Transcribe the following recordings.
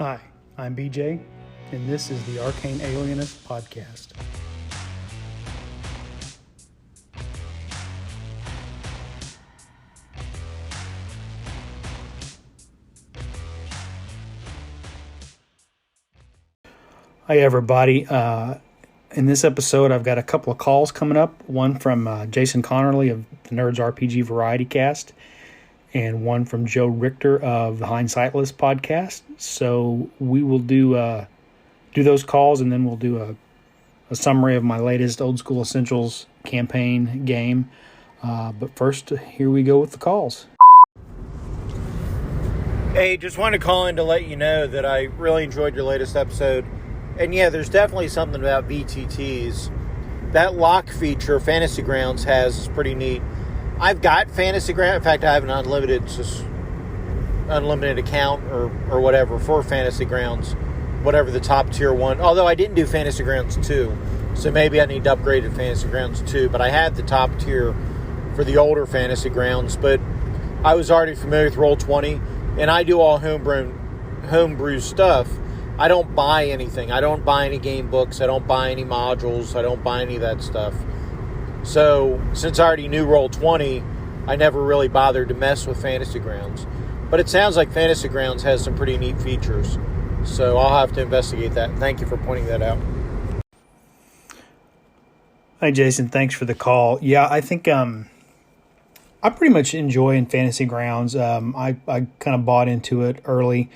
Hi, I'm BJ, and this is the Arcane Alienist Podcast. Hi, everybody. In this episode, I've got a couple of calls coming up. One from Jason Connerly of the Nerds RPG Variety Cast, and one from Joe Richter of the Hindsightless podcast. So we will do those calls, and then we'll do a summary of my latest Old School Essentials campaign game. But first, here we go with the calls. Hey, just wanted to call in to let you know that I really enjoyed your latest episode. And yeah, there's definitely something about VTTs. That lock feature Fantasy Grounds has is pretty neat. I've got Fantasy Grounds. In fact, I have an unlimited account or whatever for Fantasy Grounds, whatever the top tier one. Although I didn't do Fantasy Grounds 2, so maybe I need to upgrade to Fantasy Grounds 2. But I had the top tier for the older Fantasy Grounds. But I was already familiar with Roll20, and I do all homebrew stuff. I don't buy anything. I don't buy any game books. I don't buy any modules. I don't buy any of that stuff. So, since I already knew Roll20, I never really bothered to mess with Fantasy Grounds. But it sounds like Fantasy Grounds has some pretty neat features. So, I'll have to investigate that. Thank you for pointing that out. Hi, Jason. Thanks for the call. Yeah, I think I pretty much enjoy Fantasy Grounds. I kind of bought into it early.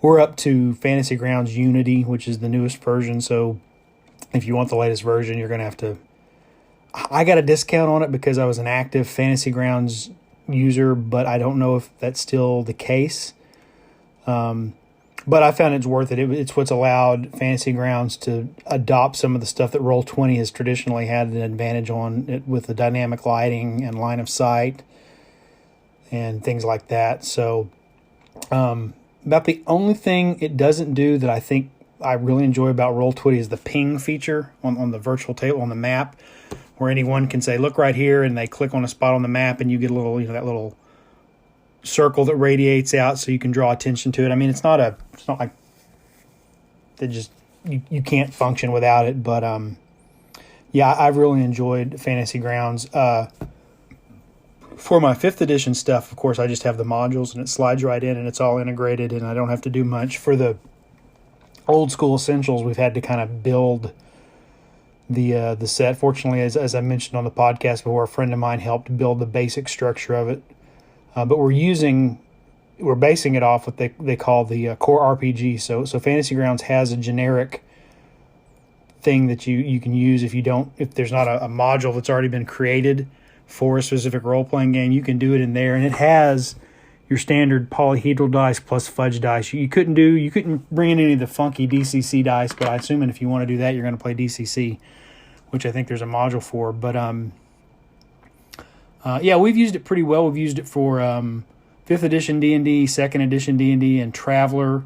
We're up to Fantasy Grounds Unity, which is the newest version. So if you want the latest version, you're going to have to... I got a discount on it because I was an active Fantasy Grounds user, but I don't know if that's still the case. But I found it's worth it. It's what's allowed Fantasy Grounds to adopt some of the stuff that Roll20 has traditionally had an advantage on it with the dynamic lighting and line of sight and things like that. So... about the only thing it doesn't do that I think I really enjoy about Roll20 is the ping feature on the virtual table on the map, where anyone can say, look right here, and they click on a spot on the map, and you get a little, that little circle that radiates out so you can draw attention to it. I mean, it's not like they just, you can't function without it, but yeah, I've really enjoyed Fantasy Grounds. For my 5th edition stuff, of course, I just have the modules, and it slides right in, and it's all integrated, and I don't have to do much. For the Old School Essentials, we've had to kind of build the set. Fortunately, as I mentioned on the podcast before, a friend of mine helped build the basic structure of it. But we're basing it off what they call the core RPG. So Fantasy Grounds has a generic thing that you can use if there's not a module that's already been created for a specific role-playing game. You can do it in there, and it has your standard polyhedral dice plus fudge dice. You couldn't bring in any of the funky DCC dice, but I'm assuming if you want to do that, you're going to play DCC, which I think there's a module for. But yeah, we've used it pretty well. We've used it for 5th edition D&D, 2nd edition D&D, and Traveler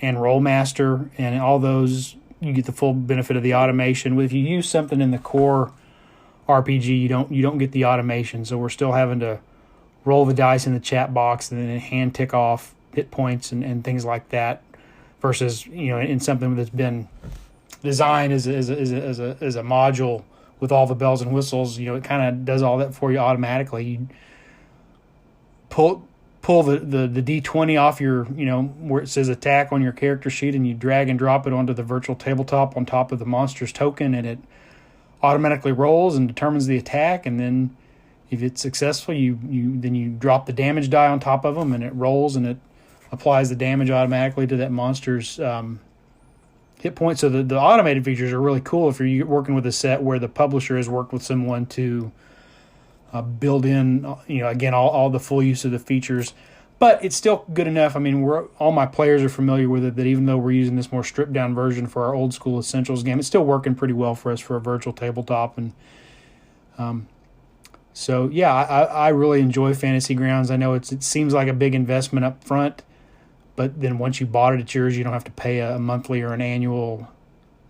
and Rollmaster, and all those you get the full benefit of the automation. If you use something in the core RPG, you don't get the automation, so we're still having to roll the dice in the chat box and then hand tick off hit points and things like that, versus in something that's been designed as a module with all the bells and whistles. It kind of does all that for you automatically. You pull the D20 off your where it says attack on your character sheet, and you drag and drop it onto the virtual tabletop on top of the monster's token, and it automatically rolls and determines the attack, and then if it's successful, you drop the damage die on top of them, and it rolls, and it applies the damage automatically to that monster's hit point. So the automated features are really cool if you're working with a set where the publisher has worked with someone to build in, again, all the full use of the features. But it's still good enough. I mean, all my players are familiar with it, that even though we're using this more stripped-down version for our Old School Essentials game, it's still working pretty well for us for a virtual tabletop. And so, yeah, I really enjoy Fantasy Grounds. I know it seems like a big investment up front, but then once you bought it, it's yours. You don't have to pay a monthly or an annual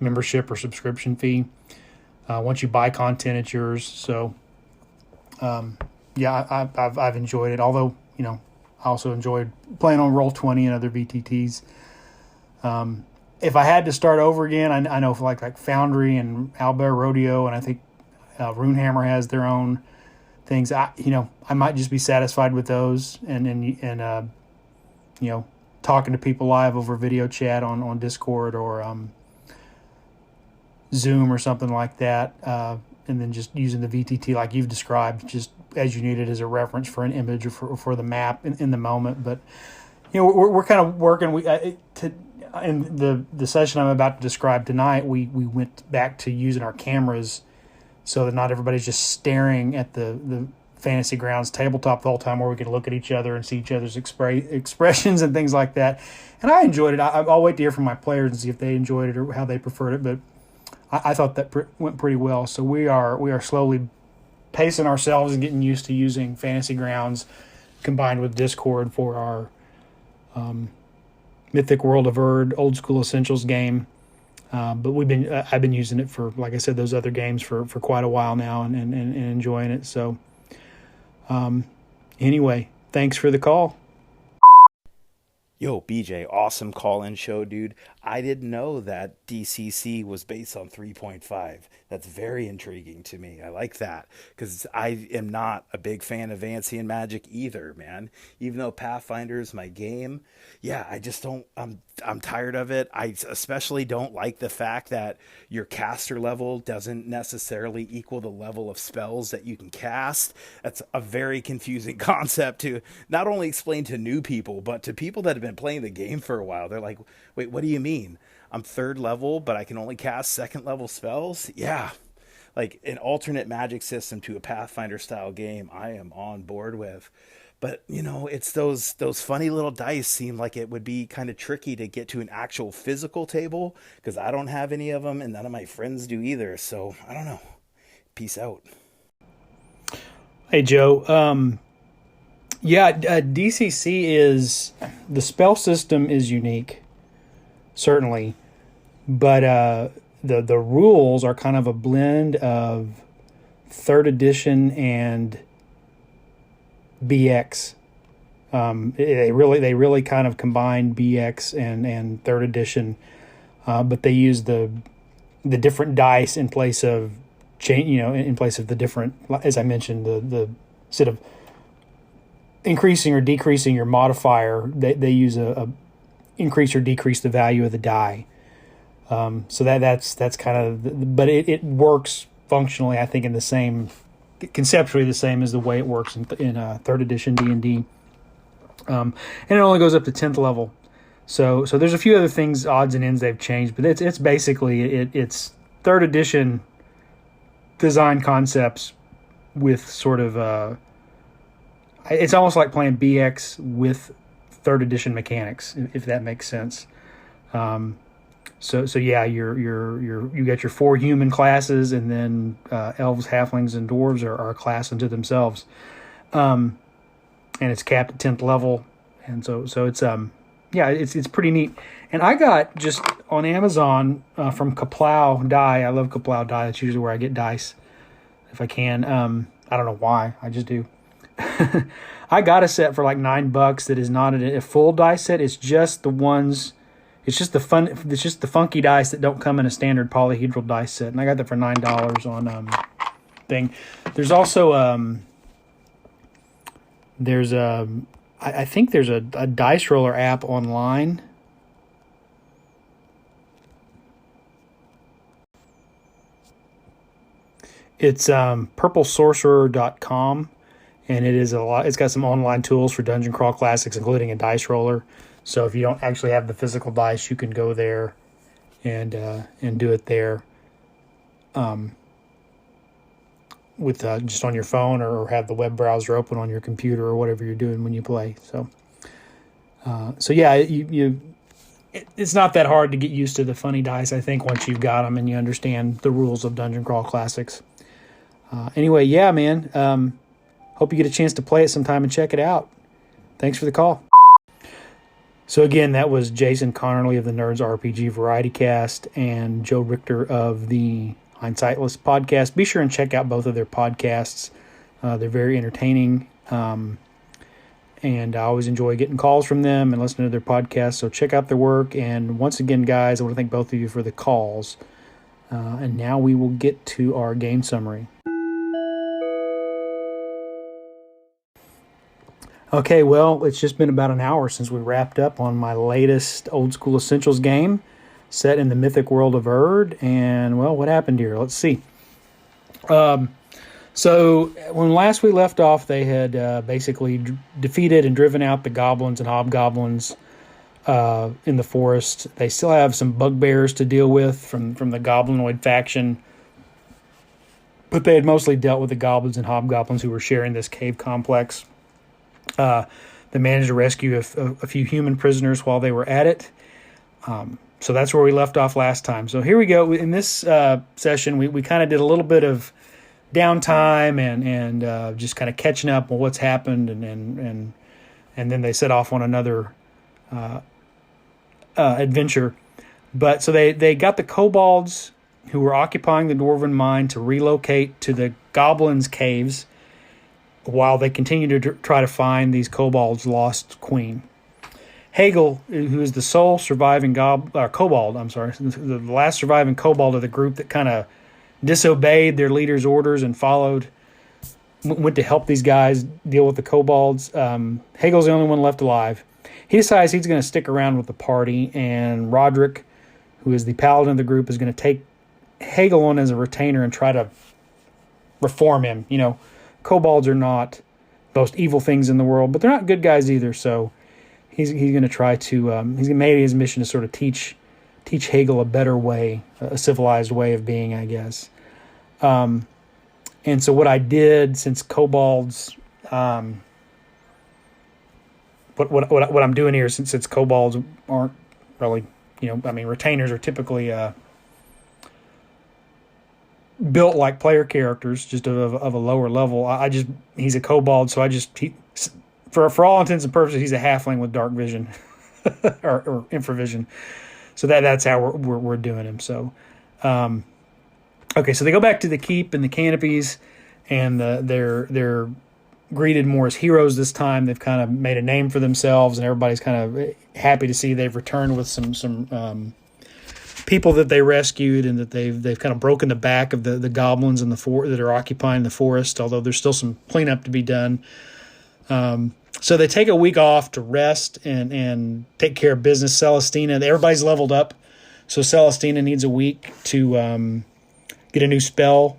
membership or subscription fee. Once you buy content, it's yours. So, yeah, I've enjoyed it, although, I also enjoyed playing on Roll20 and other VTTs. If I had to start over again, I know for like Foundry and Owlbear Rodeo, and I think Runehammer has their own things. I might just be satisfied with those, and talking to people live over video chat on Discord or Zoom or something like that, and then just using the VTT like you've described, just as you need it as a reference for an image or for the map in the moment. But we're kind of working. In the session I'm about to describe tonight, we went back to using our cameras so that not everybody's just staring at the Fantasy Grounds tabletop the whole time, where we can look at each other and see each other's expressions and things like that. And I enjoyed it. I'll wait to hear from my players and see if they enjoyed it or how they preferred it. But I thought that went pretty well. So we are slowly pacing ourselves and getting used to using Fantasy Grounds combined with Discord for our Mythic World of Urd Old School Essentials game. But I've been using it for, like I said, those other games for quite a while now and enjoying it. So anyway, thanks for the call. Yo, BJ, awesome call-in show, dude. I didn't know that DCC was based on 3.5. That's very intriguing to me. I like that because I am not a big fan of Vancian Magic either, man. Even though Pathfinder is my game, yeah, I just don't. I'm tired of it. I especially don't like the fact that your caster level doesn't necessarily equal the level of spells that you can cast. That's a very confusing concept to not only explain to new people, but to people that have been playing the game for a while. They're like, wait, what do you mean? I'm 3rd level, but I can only cast 2nd level spells? Yeah. Like an alternate magic system to a Pathfinder style game, I am on board with. But, it's those funny little dice seem like it would be kind of tricky to get to an actual physical table because I don't have any of them and none of my friends do either. So, I don't know. Peace out. Hey, Joe. DCC is... The spell system is unique, certainly. But the rules are kind of a blend of 3rd edition and BX. They really kind of combine BX and 3rd edition, but they use the different dice in place of in place of the different, as I mentioned, the instead of increasing or decreasing your modifier, they use a increase or decrease the value of the die. So that's kind of, but it works functionally, I think, conceptually the same as the way it works in 3rd edition D&D. And it only goes up to 10th level. So there's a few other things, odds and ends they've changed, but it's basically it's 3rd edition design concepts with sort of it's almost like playing BX with 3rd edition mechanics, if that makes sense. So yeah, you got your 4 human classes, and then elves, halflings, and dwarves are a class unto themselves, and it's capped at 10th level, and so it's it's pretty neat. And I got just on Amazon from Kaplow Die. I love Kaplow Die. That's usually where I get dice if I can. I don't know why, I just do. I got a set for like $9 that is not a full dice set. It's just the ones. It's just the funky dice that don't come in a standard polyhedral dice set, and I got that for $9 on thing. There's also I think there's a dice roller app online. It's purplesorcerer.com, and it is it's got some online tools for Dungeon Crawl Classics, including a dice roller. So if you don't actually have the physical dice, you can go there and do it there with just on your phone, or have the web browser open on your computer, or whatever you're doing when you play. So yeah, it's not that hard to get used to the funny dice, I think, once you've got them and you understand the rules of Dungeon Crawl Classics. Anyway, yeah, man. Hope you get a chance to play it sometime and check it out. Thanks for the call. So again, that was Jason Connerly of the Nerds RPG Variety Cast and Joe Richter of the Hindsightless podcast. Be sure and check out both of their podcasts. They're very entertaining. and I always enjoy getting calls from them and listening to their podcast. So check out their work. And once again, guys, I want to thank both of you for the calls. And now we will get to our game summary. Okay, well, it's just been about an hour since we wrapped up on my latest Old School Essentials game set in the Mythic World of Urd. And, well, what happened here? Let's see. So when last we left off, they had basically defeated and driven out the goblins and hobgoblins in the forest. They still have some bugbears to deal with from the goblinoid faction, but they had mostly dealt with the goblins and hobgoblins who were sharing this cave complex. They managed to rescue a few human prisoners while they were at it. So that's where we left off last time. So here we go. In this session, we kind of did a little bit of downtime and just kind of catching up on what's happened, and then they set off on another adventure. But so they got the kobolds who were occupying the dwarven mine to relocate to the goblins' caves while they continue to try to find these kobolds' lost queen. Hegel, who is the sole surviving kobold, the last surviving kobold of the group that kind of disobeyed their leader's orders and went to help these guys deal with the kobolds. Hegel's the only one left alive. He decides he's going to stick around with the party, and Roderick, who is the paladin of the group, is going to take Hegel on as a retainer and try to reform him. You know, kobolds are not the most evil things in the world, but they're not good guys either. So he's going to try to he's made his mission to sort of teach Hegel a better way, a civilized way of being, I guess. And so what I did, since kobolds, what I'm doing here, since kobolds aren't really, retainers are typically built like player characters, just of a lower level. He's a kobold, so for all intents and purposes, he's a halfling with dark vision or infravision. So that's how we're doing him. So, okay, so they go back to the keep and the canopies, and they're greeted more as heroes this time. They've kind of made a name for themselves, and everybody's kind of happy to see they've returned with some people that they rescued, and that they've kind of broken the back of the goblins in that are occupying the forest. Although there's still some cleanup to be done. So they take a week off to rest and take care of business. Celestina, everybody's leveled up, so Celestina needs a week to get a new spell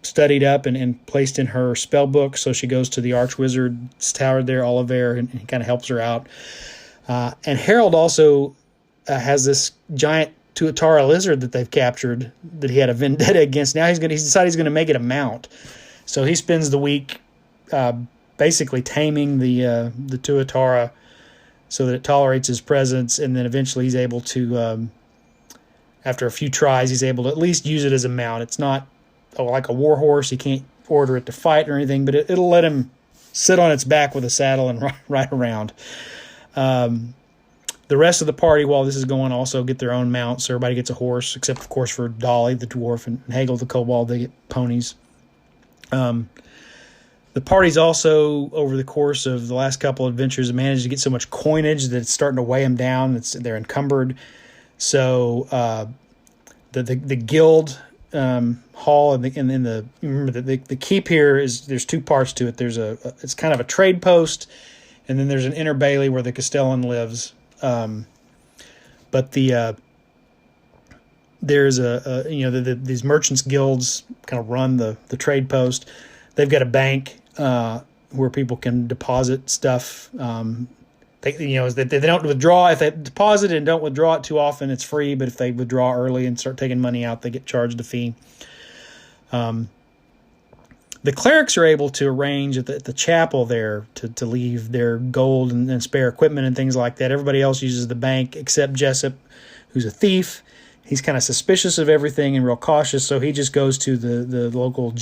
studied up and placed in her spell book. So she goes to the Archwizard's tower there, Oliver, and he kind of helps her out. And Harold also has this giant Tuatara lizard that they've captured that he had a vendetta against. Now he's decided he's going to make it a mount. So he spends the week basically taming the Tuatara so that it tolerates his presence, and then eventually he's able to, after a few tries, he's able to at least use it as a mount. It's not like a war horse. He can't order it to fight or anything, but it'll let him sit on its back with a saddle and ride around. The rest of the party, while this is going, also get their own mounts. So everybody gets a horse, except, of course, for Dolly, the dwarf, and Hegel, the kobold. They get ponies. The party's also, over the course of the last couple of adventures, managed to get so much coinage that it's starting to weigh them down. They're encumbered. So the guild hall and the keep here there's two parts to it. It's kind of a trade post, and then there's an inner bailey where the Castellan lives. But there's these merchants guilds kind of run the trade post. They've got a bank where people can deposit stuff. They don't withdraw. If they deposit and don't withdraw it too often, it's free. But if they withdraw early and start taking money out, they get charged a fee. The clerics are able to arrange at the chapel there to leave their gold and spare equipment and things like that. Everybody else uses the bank except Jessup, who's a thief. He's kind of suspicious of everything and real cautious, so he just goes to the local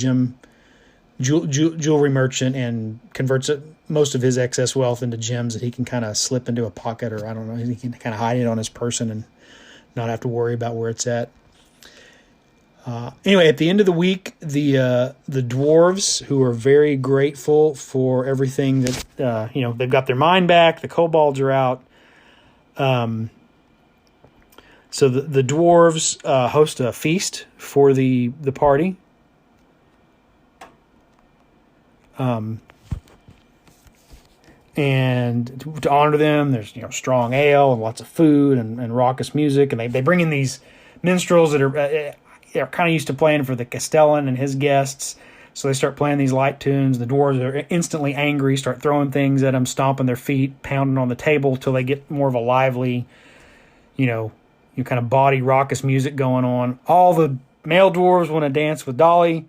jewelry merchant and converts most of his excess wealth into gems that he can kind of slip into a pocket, or I don't know, he can kind of hide it on his person and not have to worry about where it's at. Anyway, at the end of the week, the dwarves, who are very grateful for everything that they've got their mind back. The kobolds are out. So the dwarves host a feast for the party. And to honor them, there's strong ale and lots of food and raucous music, and they bring in these minstrels that are kind of used to playing for the Castellan and his guests. So they start playing these light tunes. The dwarves are instantly angry, start throwing things at them, stomping their feet, pounding on the table till they get more of a lively, kind of body raucous music going on. All the male dwarves want to dance with Dolly.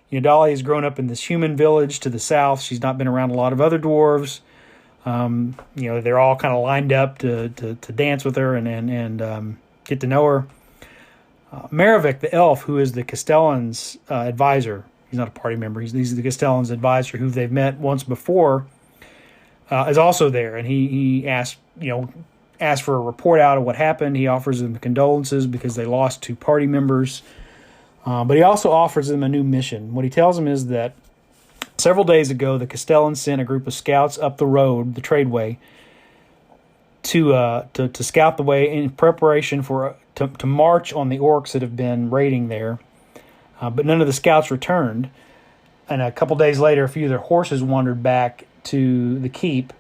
Dolly has grown up in this human village to the south. She's not been around a lot of other dwarves. They're all kind of lined up to dance with her and get to know her. Maravik, the elf, who is the Castellan's advisor, he's not a party member. He's the Castellan's advisor, who they've met once before, is also there, and he asked for a report out of what happened. He offers them condolences because they lost 2 party members, but he also offers them a new mission. What he tells them is that several days ago, the Castellans sent a group of scouts up the road, the tradeway, to scout the way in preparation to march on the orcs that have been raiding there. But none of the scouts returned. And a couple days later, a few of their horses wandered back to the keep,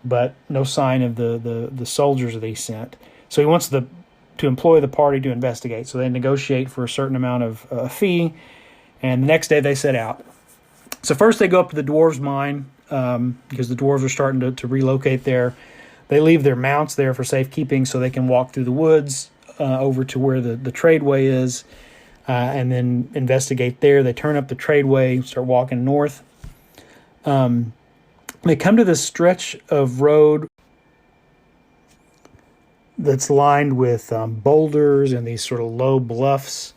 but no sign of the soldiers that he sent. So he wants to employ the party to investigate. So they negotiate for a certain amount of fee, and the next day they set out. So first they go up to the dwarves' mine because the dwarves are starting to relocate there. They leave their mounts there for safekeeping so they can walk through the woods over to where the tradeway is and then investigate there. They turn up the tradeway, start walking north. They come to this stretch of road that's lined with boulders and these sort of low bluffs.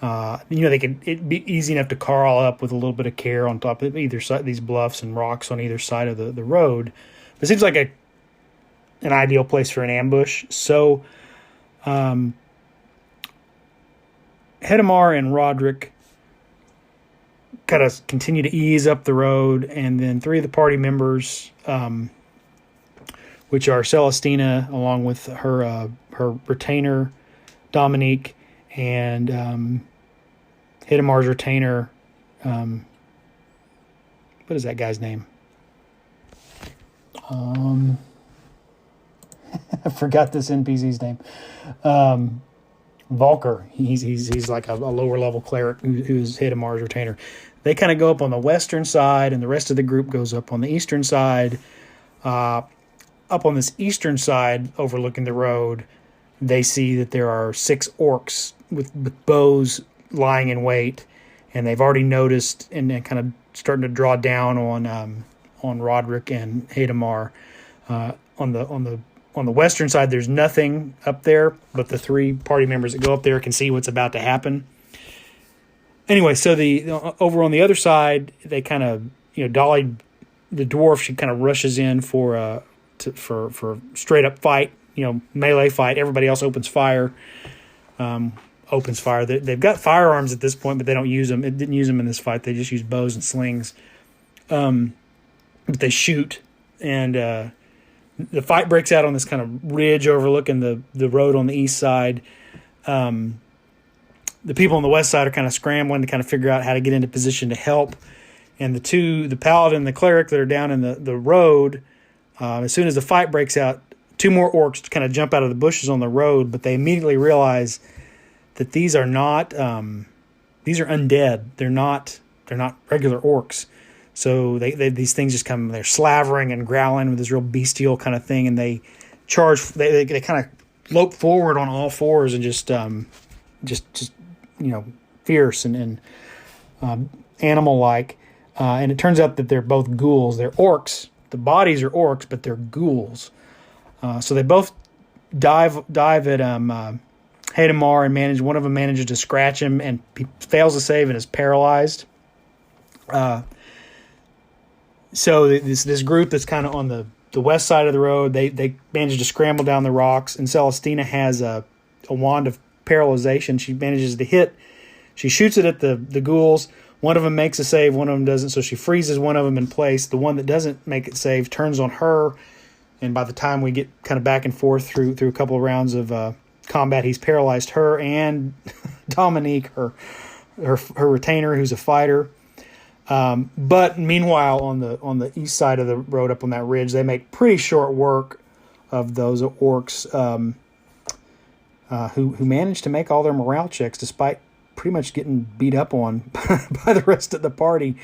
It'd be easy enough to carl up with a little bit of care on top of either side, these bluffs and rocks on either side of the road. It seems like an ideal place for an ambush. So, Hedemar and Roderick kind of continue to ease up the road, and then 3 of the party members, which are Celestina, along with her retainer, Dominique, and Hidemar's retainer, what is that guy's name? I forgot this NPC's name. Volker. He's like a lower level cleric who's Hidemar's retainer. They kind of go up on the western side, and the rest of the group goes up on the eastern side. Up on this eastern side, overlooking the road, they see that there are 6 orcs with bows lying in wait, and they've already noticed and kind of starting to draw down on Roderick and Hedemar. On the western side, there's nothing up there, but the 3 party members that go up there can see what's about to happen. Anyway, so over on the other side, they kind of Dolly, the dwarf, she kind of rushes in for straight up fight, melee fight. Everybody else opens fire. They've got firearms at this point, but they don't use them. It didn't use them in this fight. They just use bows and slings. But they shoot, and the fight breaks out on this kind of ridge overlooking the road on the east side. The people on the west side are kind of scrambling to kind of figure out how to get into position to help. And the paladin and the cleric that are down in the road, as soon as the fight breaks out, 2 more orcs kind of jump out of the bushes on the road, but they immediately realize that these are these are undead. They're not regular orcs. So these things just come, they're slavering and growling with this real bestial kind of thing, and they charge. They kind of lope forward on all fours and just fierce and animal like. And it turns out that they're both ghouls. They're orcs. The bodies are orcs, but they're ghouls. So they both dive at Hedemar and one of them manages to scratch him, and he fails to save and is paralyzed. So this group that's kind of on the west side of the road, they manage to scramble down the rocks, and Celestina has a wand of paralyzation. She manages to hit She shoots it at the ghouls. One of them makes a save, one of them doesn't, so she freezes one of them in place. The one that doesn't make it save turns on her, and by the time we get kind of back and forth through a couple of rounds of combat, he's paralyzed her and Dominique, her retainer, who's a fighter. But meanwhile, on the east side of the road up on that ridge, they make pretty short work of those orcs who managed to make all their morale checks despite pretty much getting beat up on by the rest of the party.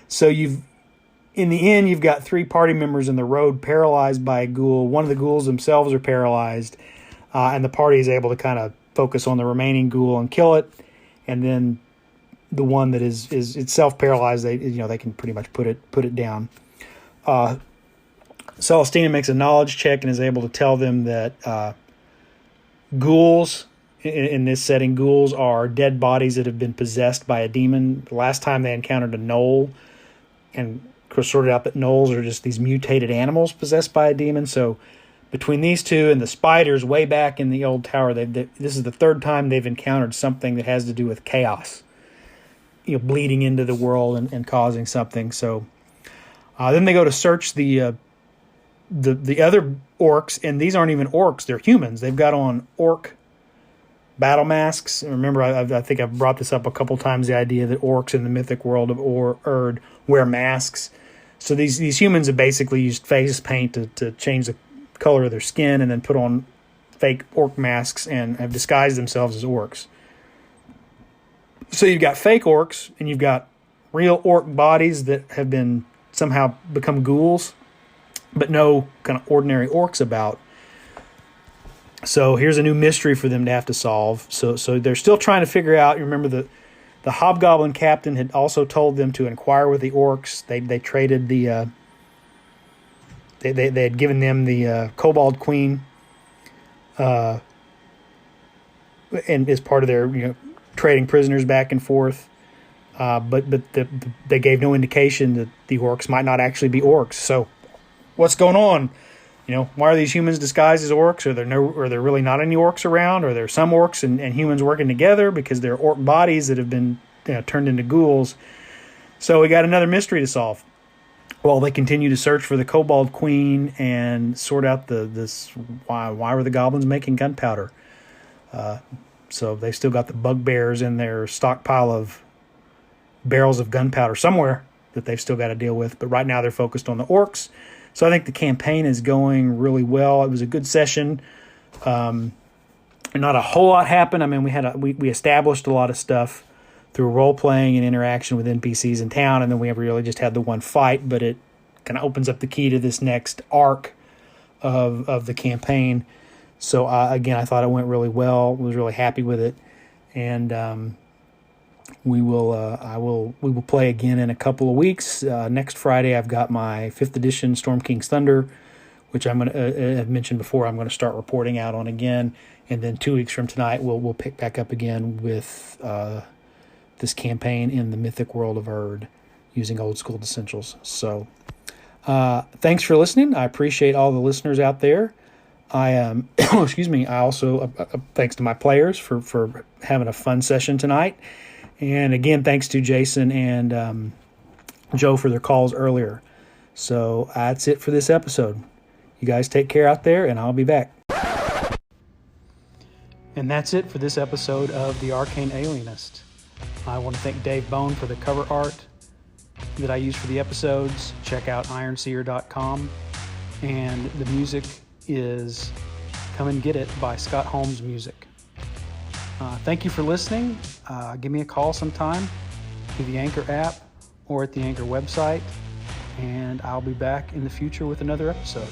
So in the end, you've got 3 party members in the road paralyzed by a ghoul. One of the ghouls themselves are paralyzed, and the party is able to kind of focus on the remaining ghoul and kill it. And then the one that is itself paralyzed, they can pretty much put it down. Celestina makes a knowledge check and is able to tell them that ghouls, in this setting, ghouls are dead bodies that have been possessed by a demon. Last time they encountered a gnoll, and of course sorted out that gnolls are just these mutated animals possessed by a demon. So between these two and the spiders way back in the old tower, this is the 3rd time they've encountered something that has to do with chaos, bleeding into the world and causing something. So then they go to search the other orcs, and these aren't even orcs; they're humans. They've got on orc battle masks. Remember, I think I've brought this up a couple times, the idea that orcs in the Mythic World of Urd wear masks. So these humans have basically used face paint to change the color of their skin and then put on fake orc masks and have disguised themselves as orcs. So you've got fake orcs and you've got real orc bodies that have been somehow become ghouls, but no kind of ordinary orcs about. So here's a new mystery for them to have to solve. So they're still trying to figure out. You remember the hobgoblin captain had also told them to inquire with the orcs. They traded the they had given them the kobold queen, and as part of their trading prisoners back and forth. But they gave no indication that the orcs might not actually be orcs. So what's going on? Why are these humans disguised as orcs? Are there really not any orcs around? Are there some orcs and humans working together because they're orc bodies that have been turned into ghouls? So we got another mystery to solve. While they continue to search for the Kobold Queen and sort out why were the goblins making gunpowder? So they've still got the bugbears in their stockpile of barrels of gunpowder somewhere that they've still got to deal with. But right now they're focused on the orcs. So I think the campaign is going really well. It was a good session. Not a whole lot happened. I mean, we established a lot of stuff through role playing and interaction with NPCs in town, and then we really just had the one fight. But it kind of opens up the key to this next arc of the campaign. So again, I thought it went really well. Was really happy with it, and we will play again in a couple of weeks. Next Friday, I've got my 5th edition Storm King's Thunder, which I'm going to have mentioned before. I'm going to start reporting out on again, and then 2 weeks from tonight, we'll pick back up again with this campaign in the Mythic World of Urd using old school essentials. So, thanks for listening. I appreciate all the listeners out there. I excuse me. I also thanks to my players for having a fun session tonight. And again, thanks to Jason and Joe for their calls earlier. So that's it for this episode. You guys take care out there, and I'll be back. And that's it for this episode of The Arcane Alienist. I want to thank Dave Bone for the cover art that I use for the episodes. Check out ironseer.com. And the music is Come and Get It by Scott Holmes Music. Thank you for listening. Give me a call sometime through the Anchor app or at the Anchor website, and I'll be back in the future with another episode.